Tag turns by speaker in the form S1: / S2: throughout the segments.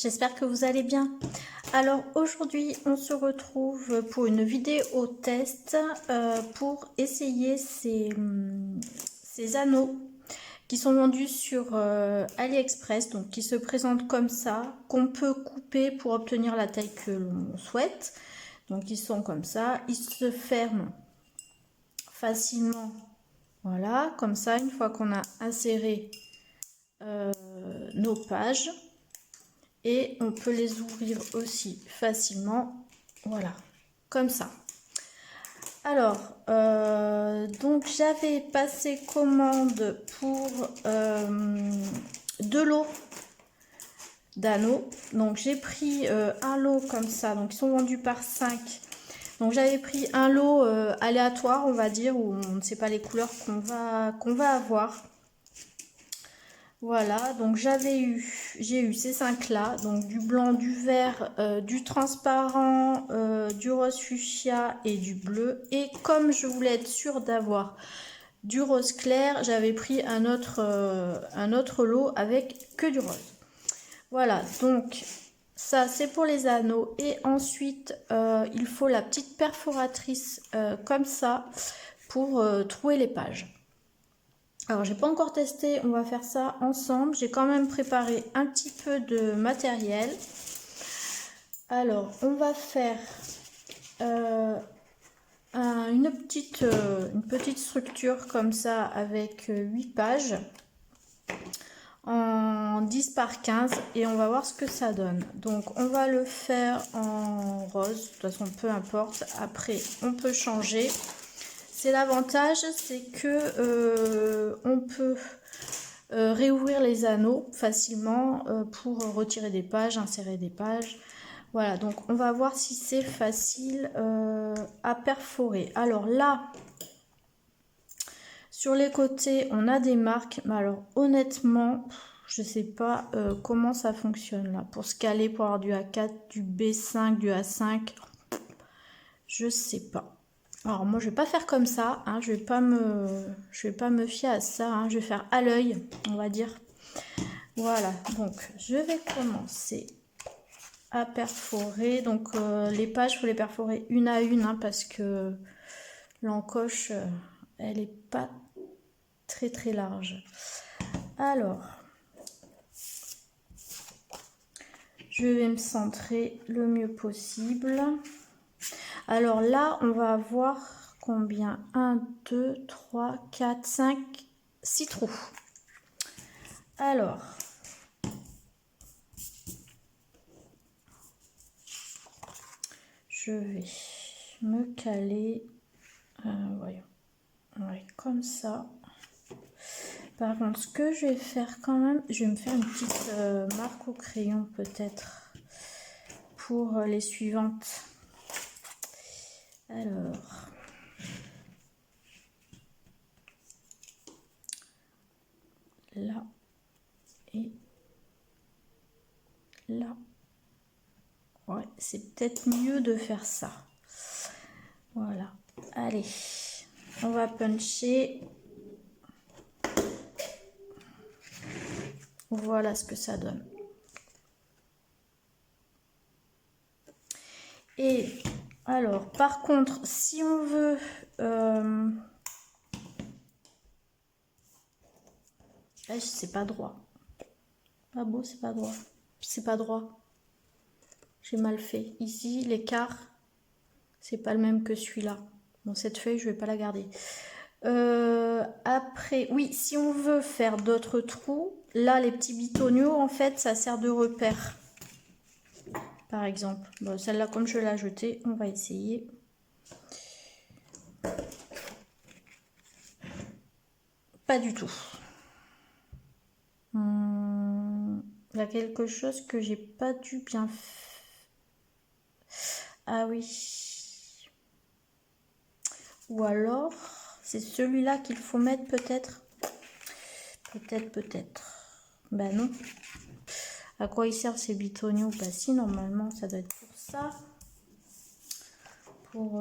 S1: j'espère que vous allez bien. Alors aujourd'hui on se retrouve pour une vidéo test pour essayer ces anneaux qui sont vendus sur AliExpress, donc qui se présentent comme ça, qu'on peut couper pour obtenir la taille que l'on souhaite. Donc ils sont comme ça, ils se ferment facilement, voilà, comme ça, une fois qu'on a inséré nos pages. Et on peut les ouvrir aussi facilement, voilà, comme ça. Alors, donc j'avais passé commande pour 2 lots d'anneaux. Donc j'ai pris un lot comme ça, donc ils sont vendus par 5. Donc j'avais pris un lot aléatoire, on va dire, où on ne sait pas les couleurs qu'on va avoir. Voilà, donc j'ai eu ces 5 là, donc du blanc, du vert, du transparent, du rose fuchsia et du bleu. Et comme je voulais être sûre d'avoir du rose clair, j'avais pris un autre lot avec que du rose. Voilà, donc ça c'est pour les anneaux. Et ensuite, il faut la petite perforatrice comme ça pour trouer les pages. Alors, j'ai pas encore testé, on va faire ça ensemble. J'ai quand même préparé un petit peu de matériel. Alors, on va faire une petite structure comme ça avec 8 pages en 10 par 15 et on va voir ce que ça donne. Donc, on va le faire en rose, de toute façon, peu importe. Après, on peut changer. C'est l'avantage, c'est que on peut réouvrir les anneaux facilement pour retirer des pages, insérer des pages. Voilà, donc on va voir si c'est facile à perforer. Alors là, sur les côtés, on a des marques, mais alors honnêtement, je sais pas comment ça fonctionne là. Pour scaler, pour avoir du A4, du B5, du A5, je sais pas. Alors moi je vais pas faire comme ça, hein, je vais pas me fier à ça, hein, je vais faire à l'œil, on va dire. Voilà, donc je vais commencer à perforer. Donc les pages, il faut les perforer une à une, hein, parce que l'encoche, elle est pas très large. Alors, je vais me centrer le mieux possible. Alors là, on va avoir combien? 1, 2, 3, 4, 5, 6 trous. Alors, je vais me caler, voyons, ouais, comme ça. Par contre, ce que je vais faire quand même, je vais me faire une petite marque au crayon peut-être pour les suivantes. Alors, là et là. Ouais, c'est peut-être mieux de faire ça. Voilà. Allez, on va puncher. Voilà ce que ça donne. Et alors, par contre, si on veut... c'est pas droit. Pas beau, c'est pas droit. C'est pas droit. J'ai mal fait. Ici, l'écart, c'est pas le même que celui-là. Bon, cette feuille, je vais pas la garder. Après, oui, si on veut faire d'autres trous, là, les petits bitoniaux, en fait, ça sert de repère. Par exemple. Bon, celle-là, comme je l'ai jetée, on va essayer. Pas du tout. Il y a quelque chose que j'ai pas dû bien faire. Ah oui. Ou alors, c'est celui-là qu'il faut mettre peut-être. Peut-être. Ben non. À quoi ils servent ces bitoniaux? Bah si, normalement, ça doit être pour ça. Pour...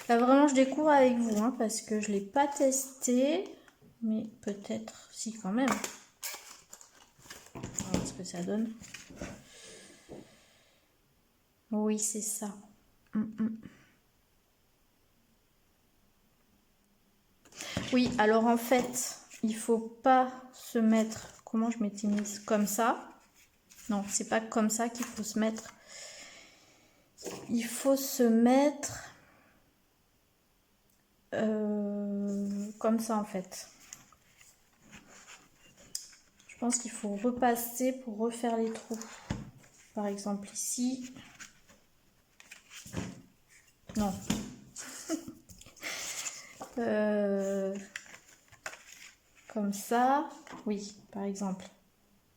S1: Là, vraiment, je découvre avec vous, hein, parce que je ne l'ai pas testé. Mais peut-être, si, quand même. ça donne. Oui, c'est ça. Oui, alors en fait, il faut pas se mettre... Comment je m'étais mise? Comme ça. Non, c'est pas comme ça qu'il faut se mettre. Il faut se mettre... comme ça en fait. Je pense qu'il faut repasser pour refaire les trous. Par exemple ici. Non. Comme ça. Oui, par exemple.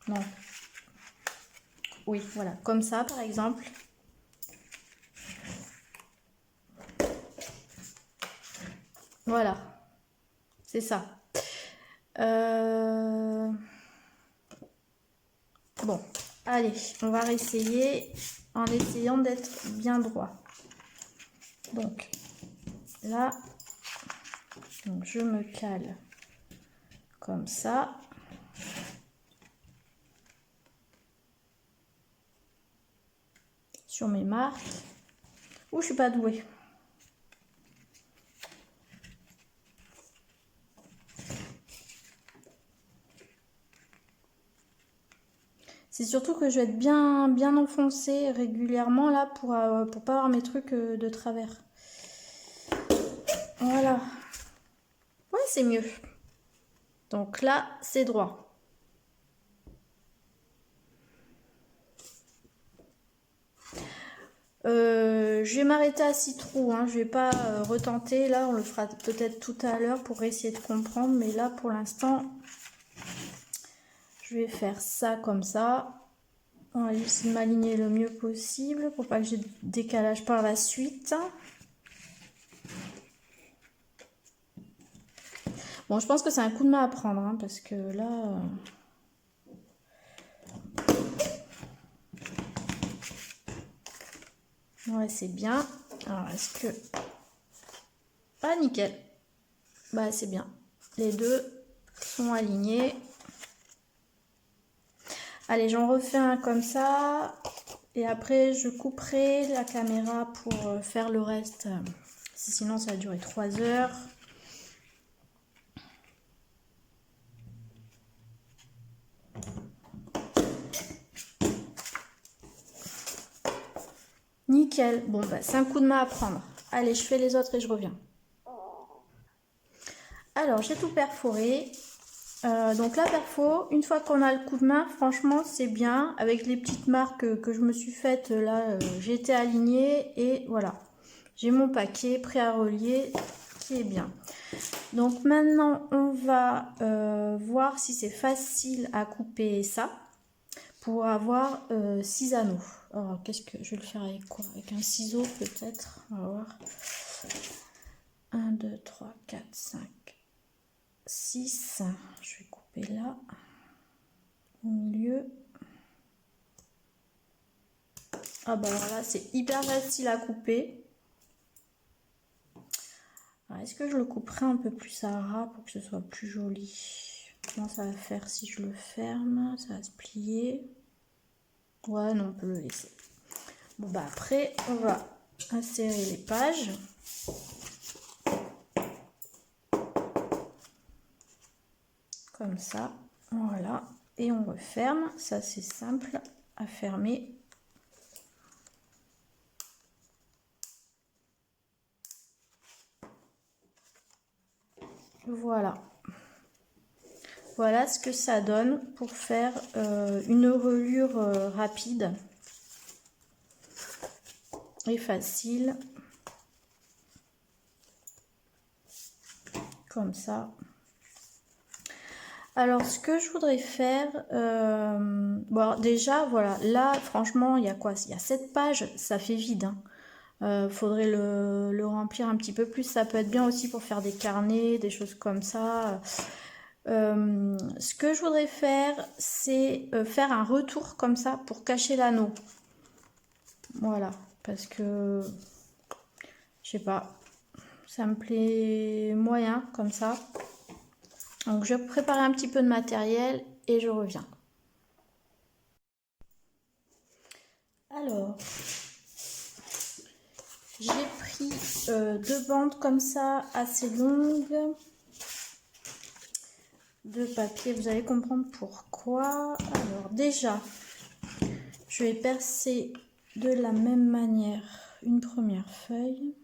S1: Non. Oui, voilà. Comme ça, par exemple. Voilà. C'est ça. Bon. Allez, on va réessayer en essayant d'être bien droit. Donc, là, donc je me cale comme ça. Sur mes marques. Ouh, je suis pas douée. C'est surtout que je vais être bien enfoncée régulièrement là pour pas avoir mes trucs de travers. Voilà. Ouais, c'est mieux. Donc là, c'est droit. Je vais m'arrêter à 6 trous, hein. Je vais pas retenter. Là, on le fera peut-être tout à l'heure pour essayer de comprendre. Mais là, pour l'instant, je vais faire ça comme ça. On va essayer de m'aligner le mieux possible pour pas que j'ai de décalage par la suite. Bon, je pense que c'est un coup de main à prendre, hein, parce que là... Ouais, c'est bien. Alors, est-ce que... Ah, nickel. Bah, c'est bien. Les deux sont alignés. Allez, j'en refais un comme ça. Et après, je couperai la caméra pour faire le reste. Sinon, ça va durer 3 heures. Nickel. Bon, bah, c'est un coup de main à prendre. Allez, je fais les autres et je reviens. Alors, j'ai tout perforé. Donc la perfo, une fois qu'on a le coup de main, franchement, c'est bien. Avec les petites marques que je me suis faites, là, j'ai été alignée. Et voilà, j'ai mon paquet prêt à relier qui est bien. Donc maintenant, on va voir si c'est facile à couper ça pour avoir 6 anneaux. Alors, qu'est-ce que je vais le faire avec quoi? Avec un ciseau peut-être. On va voir. 1, 2, 3, 4, 5, 6. Je vais couper là, au milieu. Ah bah alors là, c'est hyper facile à couper. Est-ce que je le couperai un peu plus à ras pour que ce soit plus joli? Comment ça va faire si je le ferme? Ça va se plier. Ouais, non, on peut le laisser. Bon bah après, on va insérer les pages. Comme ça, voilà. Et on referme. Ça, c'est simple à fermer. Voilà. Voilà ce que ça donne pour faire une reliure rapide et facile. Comme ça. Alors, ce que je voudrais faire... bon, déjà, voilà. Là, franchement, il y a quoi? Il y a 7 pages. Ça fait vide, hein. Faudrait le remplir un petit peu plus. Ça peut être bien aussi pour faire des carnets, des choses comme ça. Ce que je voudrais faire, c'est faire un retour comme ça pour cacher l'anneau. Voilà, parce que je sais pas, ça me plaît moyen comme ça. Donc je vais préparer un petit peu de matériel et je reviens. Alors, j'ai pris 2 bandes comme ça, assez longues, de papier. Vous allez comprendre pourquoi. Alors déjà, je vais percer de la même manière une première feuille.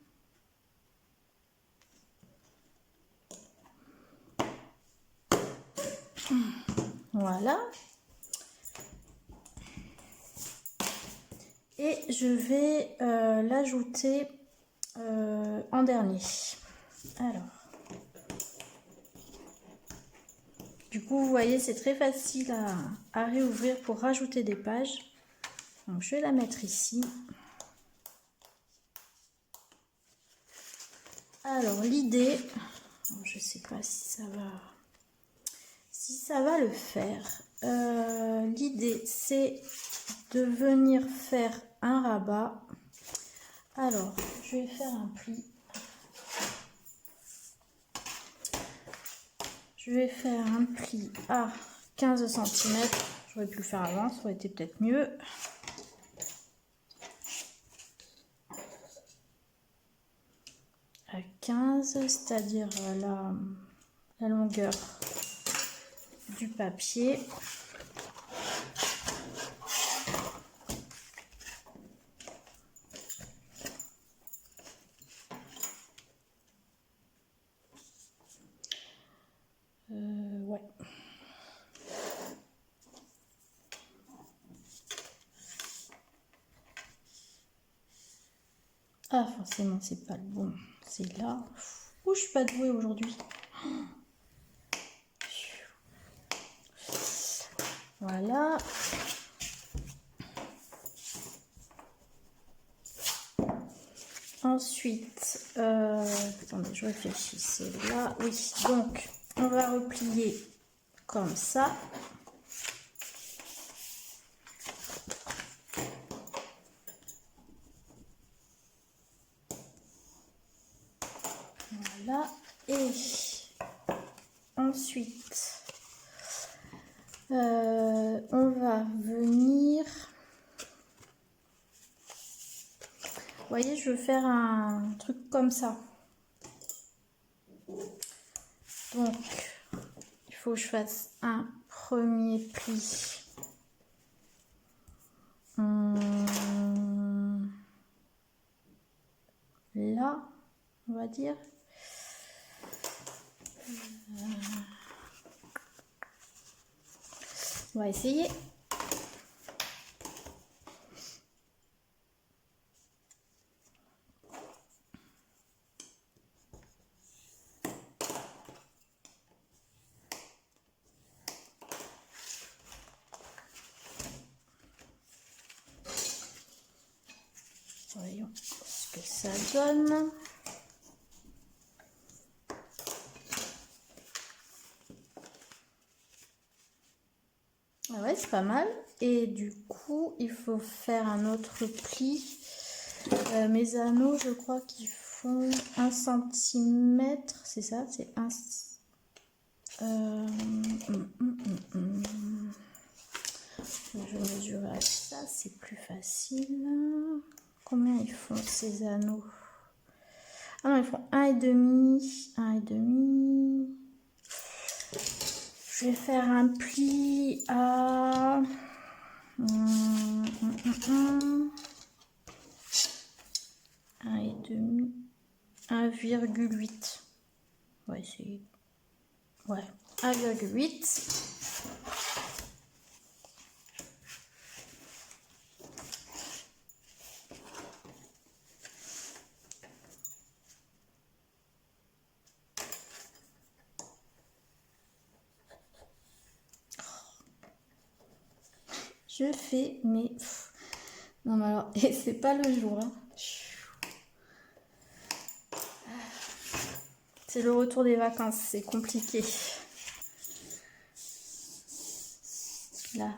S1: Voilà. Et je vais l'ajouter en dernier. Alors, du coup, vous voyez, c'est très facile à réouvrir pour rajouter des pages. Donc, je vais la mettre ici. Alors, l'idée, je ne sais pas si ça va le faire. L'idée, c'est de venir faire un rabat. Alors, je vais faire un pli. Je vais faire un pli à 15 cm. J'aurais pu le faire avant, ça aurait été peut-être mieux. À 15, c'est-à-dire la longueur du papier. Ouais. Ah, forcément, c'est pas le bon. C'est là. Ouh, je suis pas douée aujourd'hui. Voilà. Ensuite, attendez, je réfléchis. C'est là. Oui, donc, on va replier comme ça. Voilà. Et ensuite, on va venir... Vous voyez, je veux faire un truc comme ça. Donc, il faut que je fasse un premier pli. Là, on va dire. On va essayer. Voyons ce que ça donne. Ah ouais, c'est pas mal. Et du coup, il faut faire un autre pli. Mes anneaux, je crois qu'ils font 1 cm. C'est ça, c'est un... Je mesure à ça, c'est plus facile. Combien ils font ces anneaux? Ah non, ils font 1,5. 1,5. Je vais faire un pli à 1,5. 1,8. Ouais, c'est... Ouais, 1,8. Je fais, mais... Non, mais alors, et c'est pas le jour, hein. C'est le retour des vacances, c'est compliqué. Là.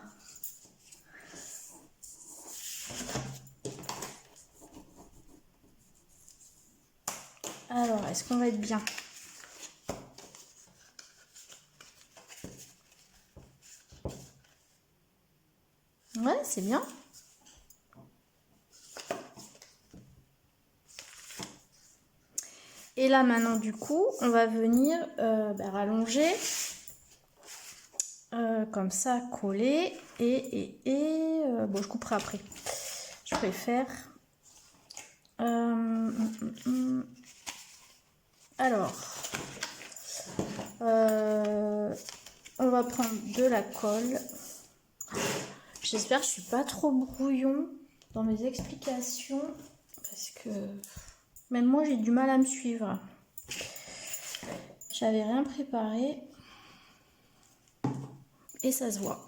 S1: Alors, est-ce qu'on va être bien? Ouais, c'est bien. Et là maintenant du coup, on va venir rallonger, comme ça, coller, bon, je couperai après. Je préfère. Alors, on va prendre de la colle. J'espère que je suis pas trop brouillon dans mes explications, parce que même moi j'ai du mal à me suivre. J'avais rien préparé et ça se voit.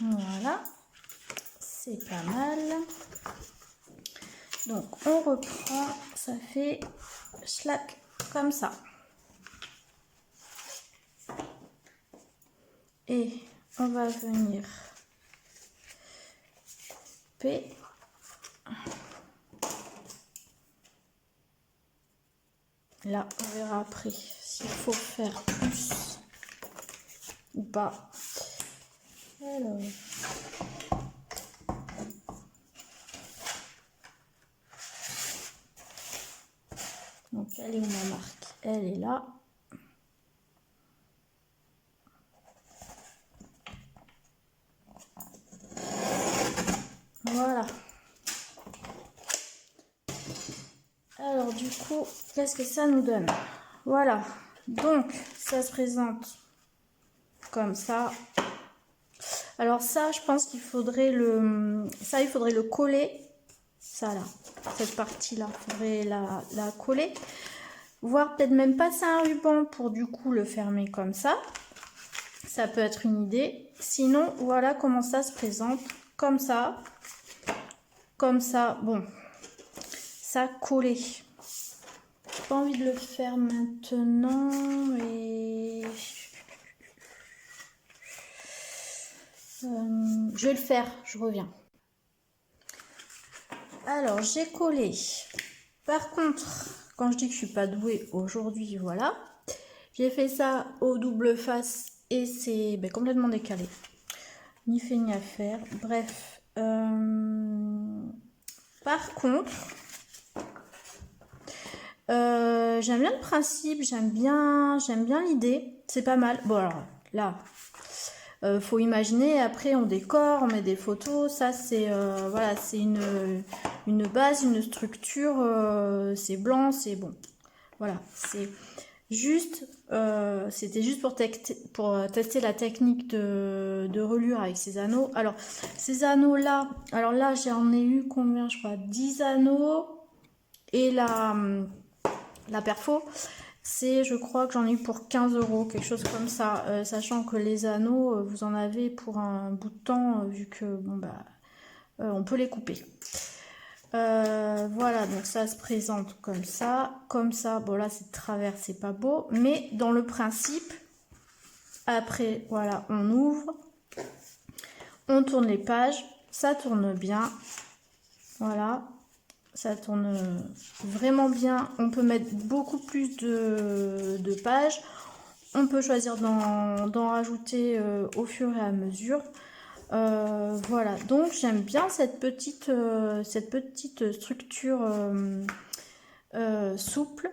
S1: Voilà, c'est pas mal. Donc on reprend, ça fait schlac comme ça. Et on va venir couper. Là, on verra après s'il faut faire plus ou pas. Alors. Donc, elle est où ma marque? Elle est là. Voilà. Alors, du coup, qu'est-ce que ça nous donne? Voilà. Donc, ça se présente comme ça. Alors ça, je pense qu'il faudrait il faudrait le coller. Ça là, cette partie-là, il faudrait la coller. Voire peut-être même passer un ruban pour du coup le fermer comme ça. Ça peut être une idée. Sinon, voilà comment ça se présente. Comme ça. Comme ça. Bon. Ça collé. J'ai pas envie de le faire maintenant. Et... je vais le faire. Je reviens. Alors, j'ai collé. Par contre, quand je dis que je suis pas douée aujourd'hui, voilà. J'ai fait ça au double face et c'est complètement décalé. Ni fait ni à faire. Bref. Par contre, j'aime bien le principe, j'aime bien l'idée. C'est pas mal. Bon alors là, faut imaginer. Après, on décore, on met des photos. Ça, c'est voilà, c'est une base, une structure. C'est blanc, c'est bon. Voilà, c'est juste, c'était juste pour tester la technique de relure avec ces anneaux. Alors, ces anneaux-là, alors là, j'en ai eu combien? Je crois 10 anneaux. Et la perfo, c'est, je crois que j'en ai eu pour 15 €, quelque chose comme ça. Sachant que les anneaux, vous en avez pour un bout de temps, vu que, bon, on peut les couper. Voilà, donc ça se présente comme ça. Bon là c'est de travers, c'est pas beau. Mais dans le principe, après, voilà, on ouvre. On tourne les pages. Ça tourne bien. Voilà. Ça tourne vraiment bien. On peut mettre beaucoup plus de pages. On peut choisir d'en rajouter au fur et à mesure. Voilà, donc j'aime bien cette petite structure souple.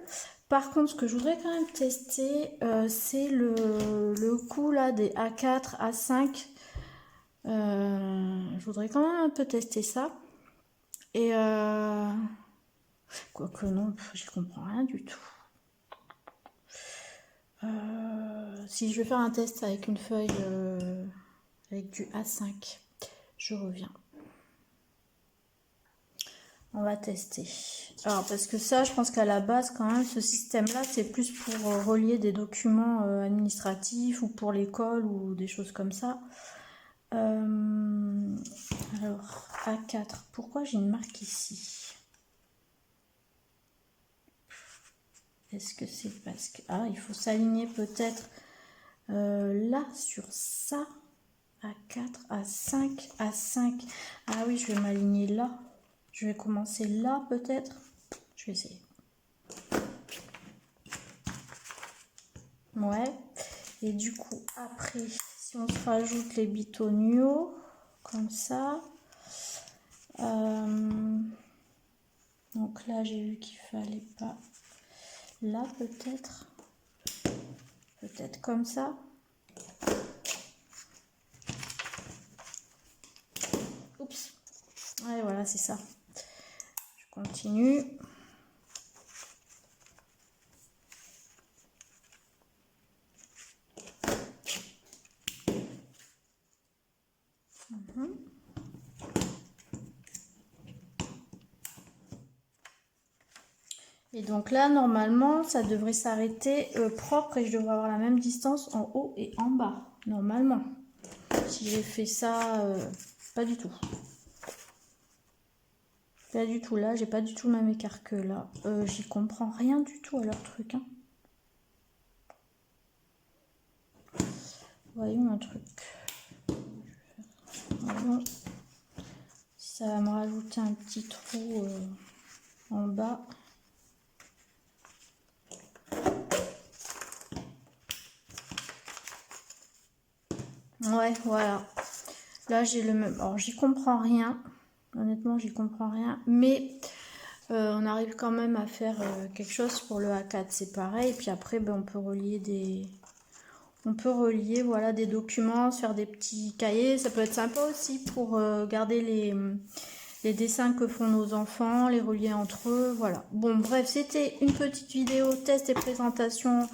S1: Par contre, ce que je voudrais quand même tester, c'est le coup là des A4, A5. Je voudrais quand même un peu tester ça. Et quoique non, j'y comprends rien du tout. Si je vais faire un test avec une feuille avec du A5, je reviens. On va tester. Alors, parce que ça, je pense qu'à la base, quand même, ce système-là, c'est plus pour relier des documents administratifs ou pour l'école ou des choses comme ça. Alors, A4. Pourquoi j'ai une marque ici? Est-ce que c'est parce que... Ah, il faut s'aligner peut-être là, sur ça. A4, A5, A5. Ah oui, je vais m'aligner là. Je vais commencer là, peut-être. Je vais essayer. Ouais. Et du coup, après, si on se rajoute les bitonio, comme ça. Donc là, j'ai vu qu'il fallait pas... Là, peut-être. Peut-être comme ça. Oups. Ouais, voilà, c'est ça. Je continue. Et donc là, normalement, ça devrait s'arrêter propre et je devrais avoir la même distance en haut et en bas, normalement. Si j'ai fait ça, pas du tout. Pas du tout là, j'ai pas du tout le même écart que là. J'y comprends rien du tout à leur truc. Hein. Voyons un truc. Voyons si ça va me rajouter un petit trou en bas. Ouais, voilà. Là, j'ai le même. Alors, j'y comprends rien. Honnêtement, j'y comprends rien. Mais on arrive quand même à faire quelque chose pour le A4. C'est pareil. Et puis après, ben, on peut relier des... On peut relier voilà, des documents, se faire des petits cahiers. Ça peut être sympa aussi pour garder les dessins que font nos enfants, les relier entre eux. Voilà. Bon, bref, c'était une petite vidéo test et présentation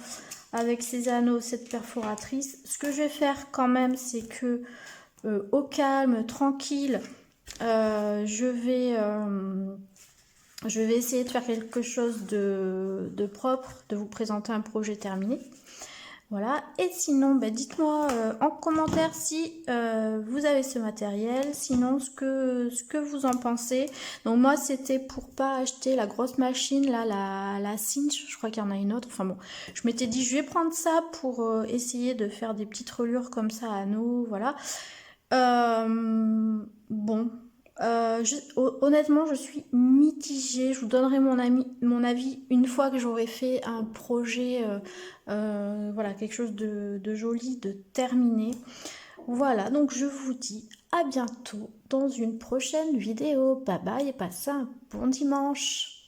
S1: avec ces anneaux, cette perforatrice. Ce que je vais faire quand même, c'est que au calme, tranquille, je vais essayer de faire quelque chose de propre, de vous présenter un projet terminé. Voilà, et sinon, bah, dites-moi en commentaire si vous avez ce matériel, sinon ce que vous en pensez. Donc moi, c'était pour pas acheter la grosse machine, là, la Cinch, je crois qu'il y en a une autre. Enfin bon, je m'étais dit, je vais prendre ça pour essayer de faire des petites reliures comme ça à anneaux, voilà. Bon, honnêtement, je suis mitigée. Je vous donnerai mon avis une fois que j'aurai fait un projet, voilà, quelque chose de joli, de terminé. Voilà, donc je vous dis à bientôt dans une prochaine vidéo. Bye bye et passez un bon dimanche.